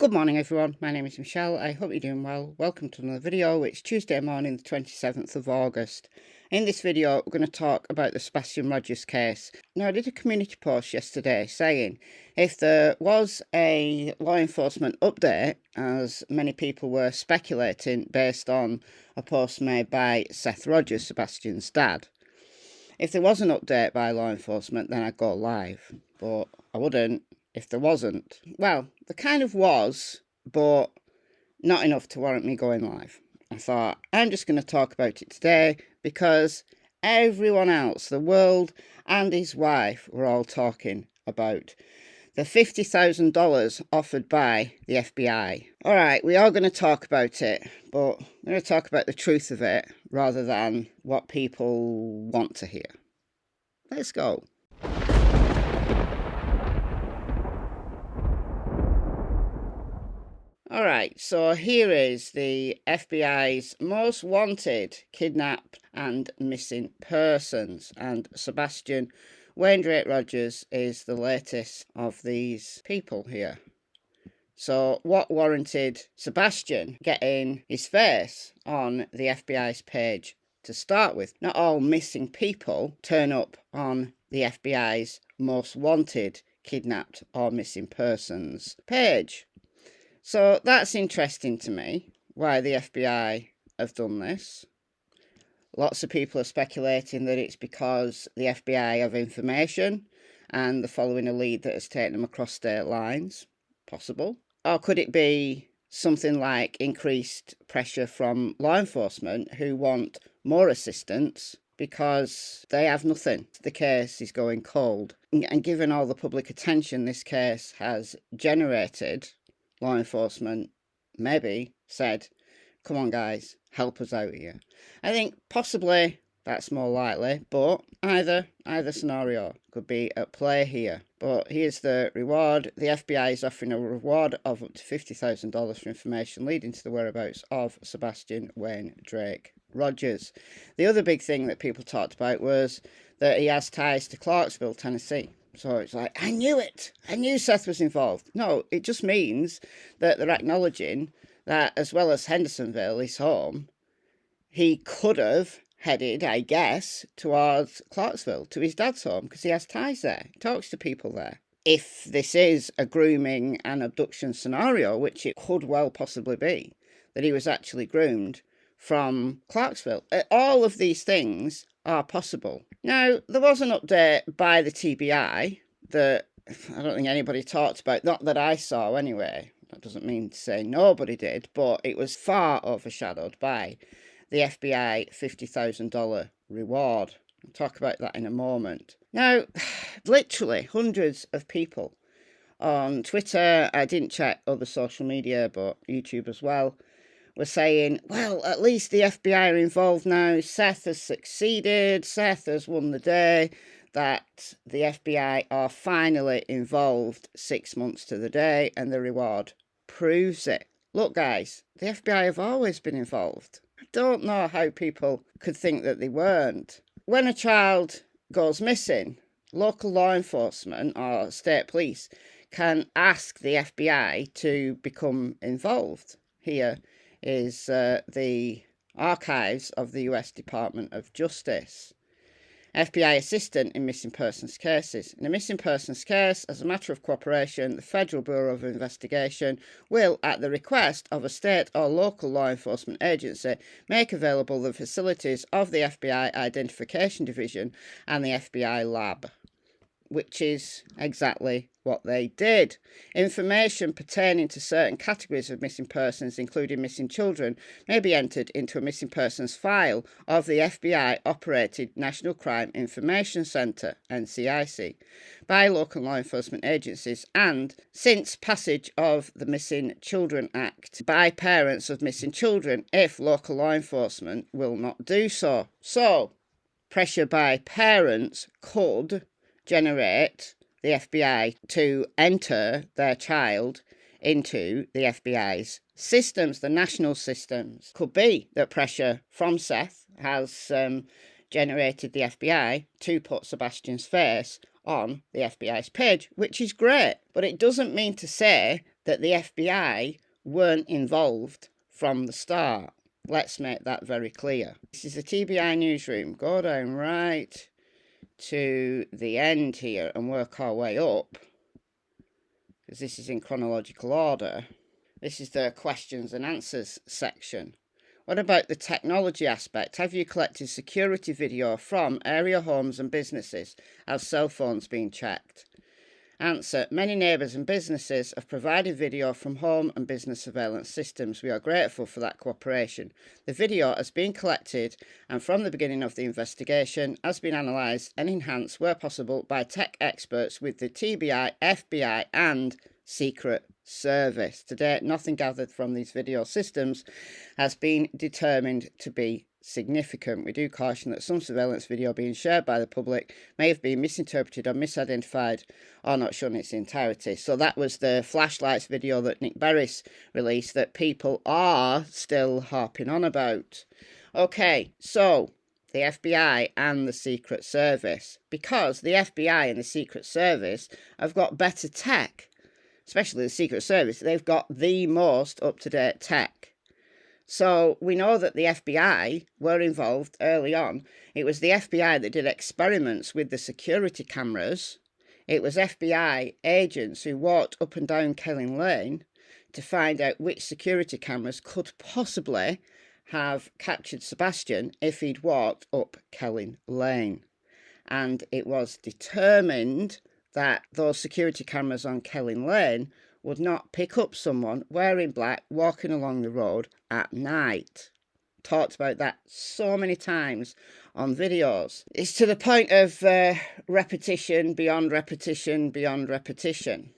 Good morning everyone, my name is Michelle. I hope you're doing well. Welcome to another video. It's Tuesday morning, the 27th of August. In this video, we're going to talk about the Sebastian Rogers case. Now, I did a community post yesterday saying if there was a law enforcement update, as many people were speculating based on a post made by Seth Rogers, Sebastian's dad. If there was an update by law enforcement, then I'd go live, but I wouldn't if there wasn't. Well, there kind of was, but not enough to warrant me going live. I thought, I'm just going to talk about it today because everyone else, the world and his wife, were all talking about the $50,000 offered by the FBI. All right, we are going to talk about it, but we're going to talk about the truth of it rather than what people want to hear. Let's go. All right, so here is the FBI's most wanted kidnapped and missing persons, and Sebastian Rogers is the latest of these people here. So what warranted Sebastian getting his face on the FBI's page to start with? Not all missing people turn up on the FBI's most wanted kidnapped or missing persons page. So that's interesting to me, why the FBI have done this. Lots of people are speculating that it's because the FBI have information and they're following a lead that has taken them across state lines. Possible. Or could it be something like increased pressure from law enforcement who want more assistance because they have nothing? The case is going cold. And given all the public attention this case has generated, law enforcement maybe said, come on guys, help us out here. I think possibly that's more likely, but either scenario could be at play here. But here's the reward. The FBI is offering a reward of up to $50,000 for information leading to the whereabouts of Sebastian Wayne Drake Rogers. The other big thing that people talked about was that he has ties to Clarksville, Tennessee. So it's like, I knew it. I knew Seth was involved. No, it just means that they're acknowledging that as well as Hendersonville, his home, he could have headed, I guess, towards Clarksville, to his dad's home, because he has ties there. He talks to people there. If this is a grooming and abduction scenario, which it could well possibly be, that he was actually groomed from Clarksville. All of these things are possible. Now, there was an update by the TBI that I don't think anybody talked about, not that I saw anyway. That doesn't mean to say nobody did, but it was far overshadowed by the FBI $50,000 reward. I'll talk about that in a moment. Now, literally hundreds of people on Twitter, I didn't check other social media, but YouTube as well, were saying, well, at least the FBI are involved now. Seth has succeeded. Seth has won the day. That the FBI are finally involved 6 months to the day, and the reward proves it. Look, guys, the FBI have always been involved. I don't know how people could think that they weren't. When a child goes missing, local law enforcement or state police can ask the FBI to become involved. Here is the archives of the US Department of Justice. FBI assistant in missing persons cases. In a missing persons case, as a matter of cooperation, the Federal Bureau of Investigation will, at the request of a state or local law enforcement agency, make available the facilities of the FBI Identification Division and the FBI Lab, which is exactly what they did. Information pertaining to certain categories of missing persons, including missing children, may be entered into a missing persons file of the FBI-operated National Crime Information Centre, NCIC, by local law enforcement agencies and, since passage of the Missing Children Act, by parents of missing children if local law enforcement will not do so. So, pressure by parents could generate the FBI to enter their child into the FBI's systems, the national systems. Could be that pressure from Seth has generated the FBI to put Sebastian's face on the FBI's page, which is great. But it doesn't mean to say that the FBI weren't involved from the start. Let's make that very clear. This is the TBI Newsroom. Go down right to the end here and work our way up, because this is in chronological order. This is the questions and answers section. What about the technology aspect? Have you collected security video from area homes and businesses? Have cell phones been checked? Answer. Many neighbours and businesses have provided video from home and business surveillance systems. We are grateful for that cooperation. The video has been collected and from the beginning of the investigation has been analysed and enhanced where possible by tech experts with the TBI, FBI and Secret Service. To date, nothing gathered from these video systems has been determined to be significant. We do caution that some surveillance video being shared by the public may have been misinterpreted or misidentified or not shown in its entirety. So that was the flashlights video that Nick Beres released that people are still harping on about. Okay, so the FBI and the Secret Service, because the FBI and the Secret Service have got better tech, especially the Secret Service. They've got the most up-to-date tech. So we know that the FBI were involved early on. It was the FBI that did experiments with the security cameras. It was FBI agents who walked up and down Kelling Lane to find out which security cameras could possibly have captured Sebastian if he'd walked up Kelling Lane. And it was determined that those security cameras on Kelling Lane would not pick up someone wearing black walking along the road at night. Talked about that so many times on videos. It's to the point of repetition beyond repetition beyond repetition.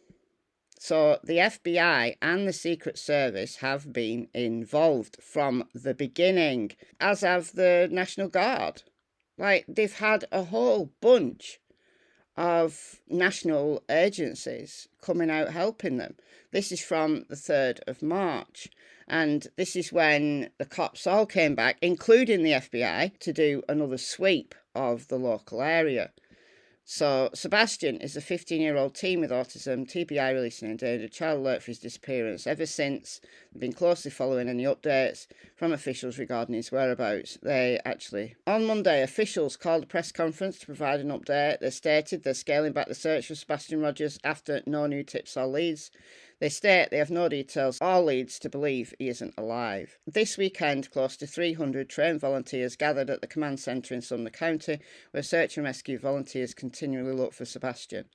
So the FBI and the Secret Service have been involved from the beginning, as have the National Guard. Like, they've had a whole bunch of national agencies coming out helping them. This is from the 3rd of March. And this is when the cops all came back, including the FBI, to do another sweep of the local area. So Sebastian is a 15-year-old teen with autism. TBI releasing an endangered child alert for his disappearance. Ever since, they've been closely following any updates from officials regarding his whereabouts. On Monday, officials called a press conference to provide an update. They stated they're scaling back the search for Sebastian Rogers after no new tips or leads. They state they have no details or leads to believe he isn't alive. This weekend, close to 300 trained volunteers gathered at the command centre in Sumner County, where search and rescue volunteers continually look for Sebastian.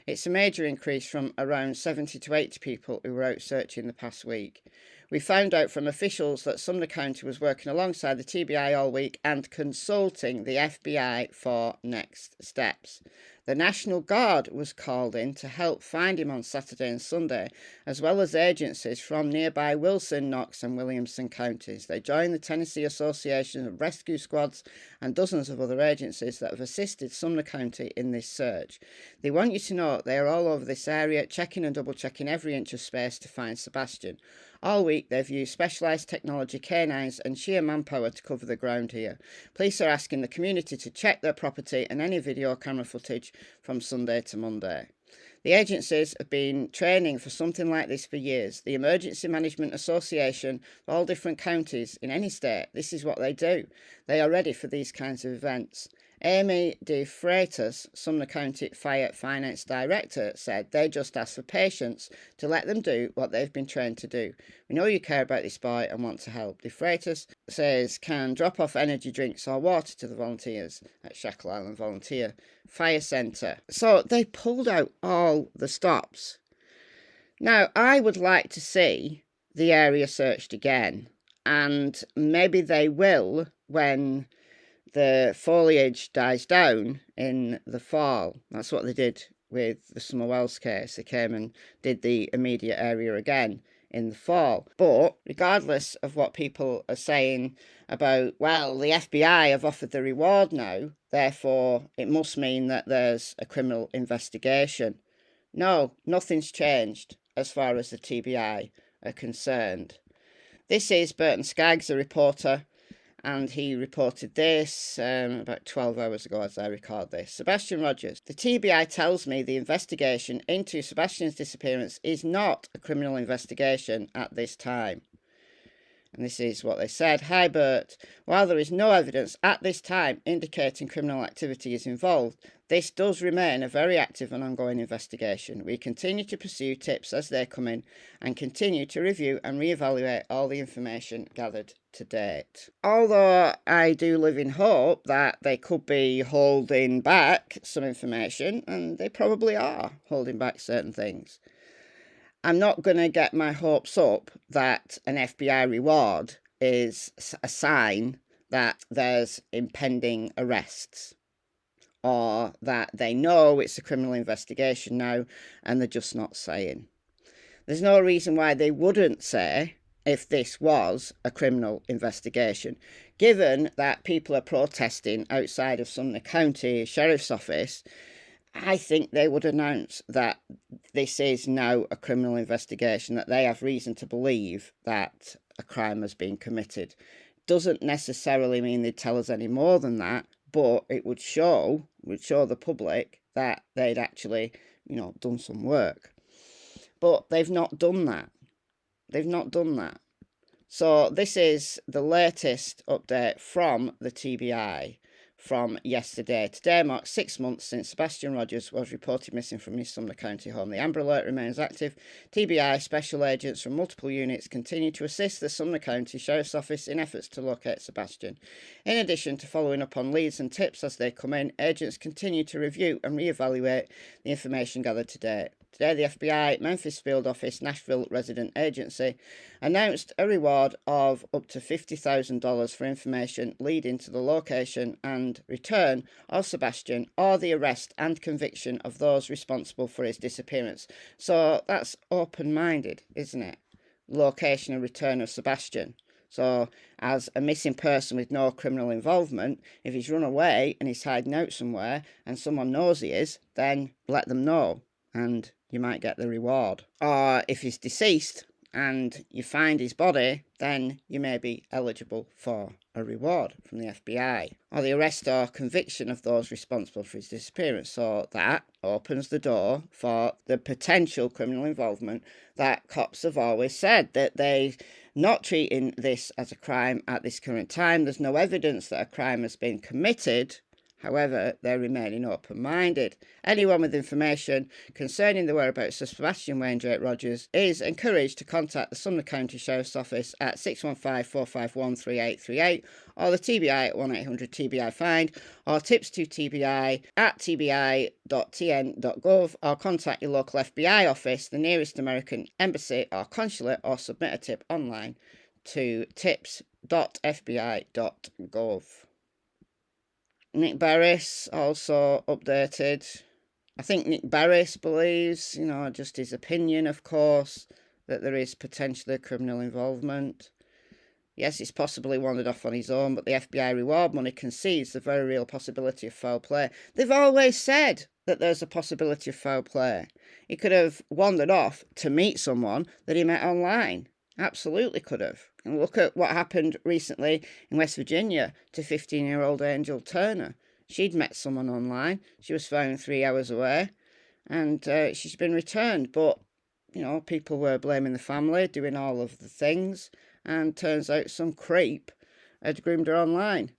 It's a major increase from around 70 to 80 people who were out searching the past week. We found out from officials that Sumner County was working alongside the TBI all week and consulting the FBI for next steps. The National Guard was called in to help find him on Saturday and Sunday, as well as agencies from nearby Wilson, Knox and Williamson counties. They joined the Tennessee Association of Rescue Squads and dozens of other agencies that have assisted Sumner County in this search. They want you to know they are all over this area, checking and double-checking every inch of space to find Sebastian. All week, they've used specialised technology, canines and sheer manpower to cover the ground here. Police are asking the community to check their property and any video camera footage from Sunday to Monday. The agencies have been training for something like this for years. The Emergency Management Association of all different counties in any state, this is what they do. They are ready for these kinds of events. Amy De Freitas, Sumner County Fire Finance Director, said they just ask for patience to let them do what they've been trained to do. We know you care about this boy and want to help. De Freitas says can drop off energy drinks or water to the volunteers at Shackle Island Volunteer Fire Centre. So they pulled out all the stops. Now, I would like to see the area searched again, and maybe they will when the foliage dies down in the fall. That's what they did with the Summer Wells case. They came and did the immediate area again in the fall. But regardless of what people are saying about, well, the FBI have offered the reward now, therefore it must mean that there's a criminal investigation. No, nothing's changed as far as the TBI are concerned. This is Burton Skaggs, a reporter, and he reported this about 12 hours ago as I record this. Sebastian Rogers. The TBI tells me the investigation into Sebastian's disappearance is not a criminal investigation at this time. And this is what they said. Hi, Bert. While there is no evidence at this time indicating criminal activity is involved, this does remain a very active and ongoing investigation. We continue to pursue tips as they come in and continue to review and reevaluate all the information gathered to date. Although I do live in hope that they could be holding back some information, and they probably are holding back certain things, I'm not going to get my hopes up that an FBI reward is a sign that there's impending arrests, or that they know it's a criminal investigation now and they're just not saying. There's no reason why they wouldn't say if this was a criminal investigation, given that people are protesting outside of Sumner County Sheriff's Office. I think they would announce that this is now a criminal investigation, that they have reason to believe that a crime has been committed. Doesn't necessarily mean they'd tell us any more than that, but it would show the public that they'd actually, done some work. But they've not done that. So this is the latest update from the TBI from yesterday. Today marks 6 months since Sebastian Rogers was reported missing from his Sumner County home. The Amber Alert remains active. TBI special agents from multiple units continue to assist the Sumner County Sheriff's Office in efforts to locate Sebastian. In addition to following up on leads and tips as they come in, agents continue to review and reevaluate the information gathered to date. Today, the FBI Memphis Field Office Nashville Resident Agency announced a reward of up to $50,000 for information leading to the location and return of Sebastian, or the arrest and conviction of those responsible for his disappearance. So that's open-minded, isn't it? Location and return of Sebastian. So, as a missing person with no criminal involvement, if he's run away and he's hiding out somewhere and someone knows he is, then let them know and you might get the reward. Or if he's deceased and you find his body, then you may be eligible for a reward from the FBI, or the arrest or conviction of those responsible for his disappearance. So that opens the door for the potential criminal involvement that cops have always said, that they're not treating this as a crime at this current time. There's no evidence that a crime has been committed. However, they're remaining open-minded. Anyone with information concerning the whereabouts of Sebastian Wainwright Rogers is encouraged to contact the Sumner County Sheriff's Office at 615-451-3838, or the TBI at 1-800-TBI-FIND, or tips to TBI at tbi.tn.gov, or contact your local FBI office, the nearest American embassy or consulate, or submit a tip online to tips.fbi.gov. Nick Beres also updated. I think Nick Beres believes, just his opinion, of course, that there is potentially criminal involvement. Yes, it's possibly wandered off on his own, but the FBI reward money concedes the very real possibility of foul play. They've always said that there's a possibility of foul play. He could have wandered off to meet someone that he met online. Absolutely could have. And look at what happened recently in West Virginia to 15-year-old Angel Turner. She'd met someone online. She was found 3 hours away, and she's been returned. But, people were blaming the family, doing all of the things, and turns out some creep had groomed her online.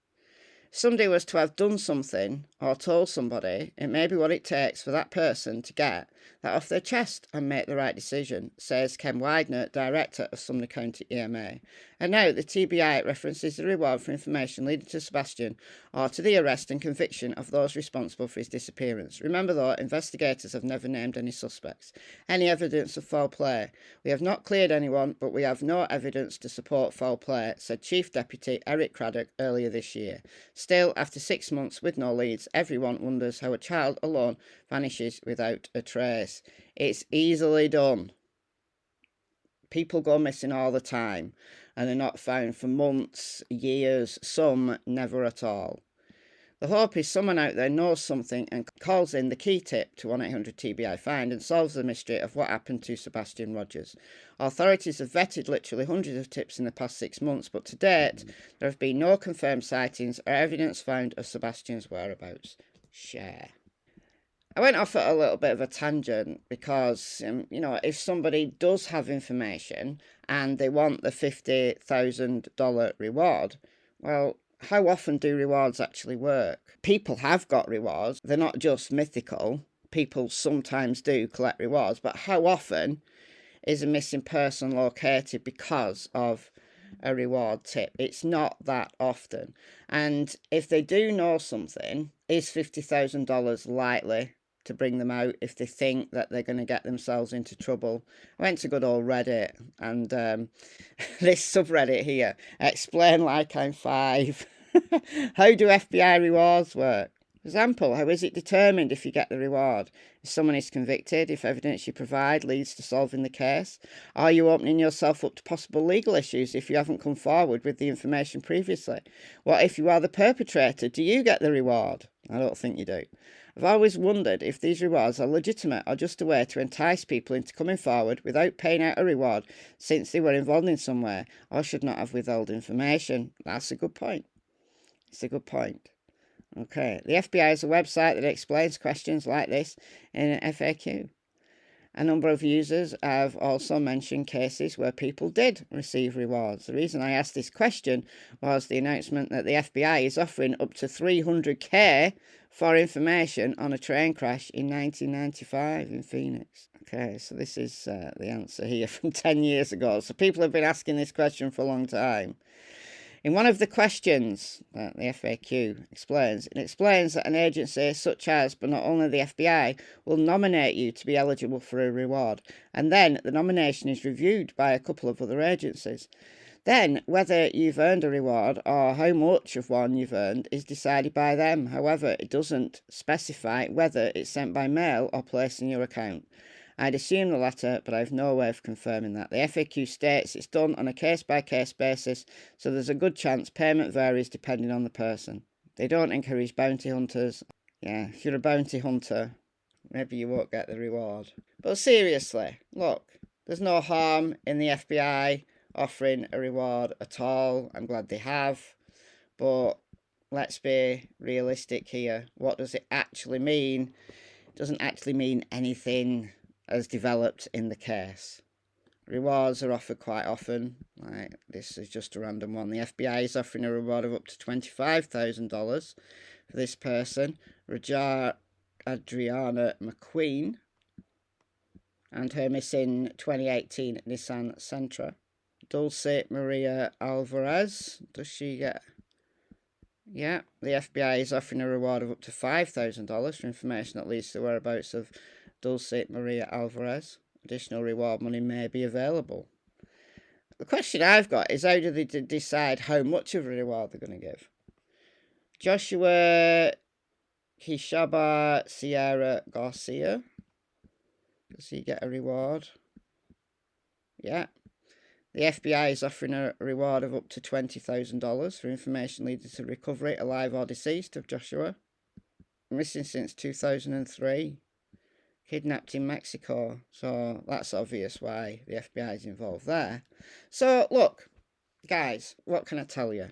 If somebody was to have done something or told somebody, it may be what it takes for that person to get that off their chest and make the right decision, says Ken Widener, Director of Sumner County EMA. And now the TBI references the reward for information leading to Sebastian, or to the arrest and conviction of those responsible for his disappearance. Remember though, investigators have never named any suspects. Any evidence of foul play? We have not cleared anyone, but we have no evidence to support foul play, said Chief Deputy Eric Craddock earlier this year. Still, after 6 months with no leads, everyone wonders how a child alone vanishes without a trace. It's easily done. People go missing all the time and are not found for months, years, some never at all. The hope is someone out there knows something and calls in the key tip to 1-800-TBI-FIND and solves the mystery of what happened to Sebastian Rogers. Authorities have vetted literally hundreds of tips in the past 6 months, but to date, there have been no confirmed sightings or evidence found of Sebastian's whereabouts. Share. I went off at a little bit of a tangent because, if somebody does have information and they want the $50,000 reward, well, how often do rewards actually work? People have got rewards. They're not just mythical. People sometimes do collect rewards, but how often is a missing person located because of a reward tip? It's not that often. And if they do know something, is $50,000 likely to bring them out if they think that they're going to get themselves into trouble? I went to good old Reddit, and this subreddit here, Explain Like I'm 5. How do FBI rewards work? For example, how is it determined if you get the reward? If someone is convicted, if evidence you provide leads to solving the case? Are you opening yourself up to possible legal issues if you haven't come forward with the information previously? What if you are the perpetrator? Do you get the reward? I don't think you do. I've always wondered if these rewards are legitimate or just a way to entice people into coming forward without paying out a reward since they were involved in some way or should not have withheld information. That's a good point. It's a good point. Okay, the FBI has a website that explains questions like this in an FAQ. A number of users have also mentioned cases where people did receive rewards. The reason I asked this question was the announcement that the FBI is offering up to $300,000 for information on a train crash in 1995 in Phoenix. Okay, so this is the answer here from 10 years ago. So people have been asking this question for a long time. In one of the questions that the FAQ explains, it explains that an agency such as, but not only the FBI, will nominate you to be eligible for a reward, and then the nomination is reviewed by a couple of other agencies. Then, whether you've earned a reward or how much of one you've earned is decided by them. However, it doesn't specify whether it's sent by mail or placed in your account. I'd assume the latter, but I have no way of confirming that. The FAQ states it's done on a case-by-case basis, so there's a good chance payment varies depending on the person. They don't encourage bounty hunters. Yeah, if you're a bounty hunter, maybe you won't get the reward. But seriously, look, there's no harm in the FBI offering a reward at all. I'm glad they have. But let's be realistic here. What does it actually mean? It doesn't actually mean anything as developed in the case. Rewards are offered quite often. Like, this is just a random one. The FBI is offering a reward of up to $25,000 for this person, Adriana McQueen, and her missing 2018 Nissan Sentra. Dulce Maria Alvarez, does she get... Yeah, the FBI is offering a reward of up to $5,000 for information that leads to the whereabouts of Dulce Maria Alvarez. Additional reward money may be available. The question I've got is, how do they decide how much of a reward they're going to give? Joshua Kishaba Sierra Garcia. Does he get a reward? Yeah. The FBI is offering a reward of up to $20,000 for information leading to recovery, alive or deceased, of Joshua. Missing since 2003. Kidnapped in Mexico. So that's obvious why the FBI is involved there. So look, guys, what can I tell you?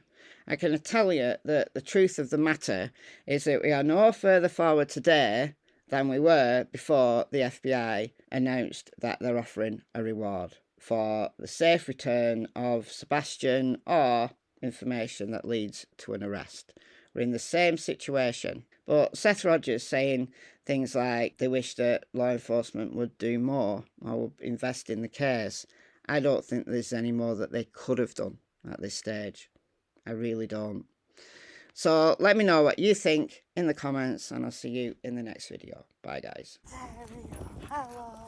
I can tell you that the truth of the matter is that we are no further forward today than we were before the FBI announced that they're offering a reward for the safe return of Sebastian or information that leads to an arrest. We're in the same situation. But Seth Rogers saying things like they wish that law enforcement would do more or would invest in the case. I don't think there's any more that they could have done at this stage. I really don't. So let me know what you think in the comments, and I'll see you in the next video. Bye, guys. Hello.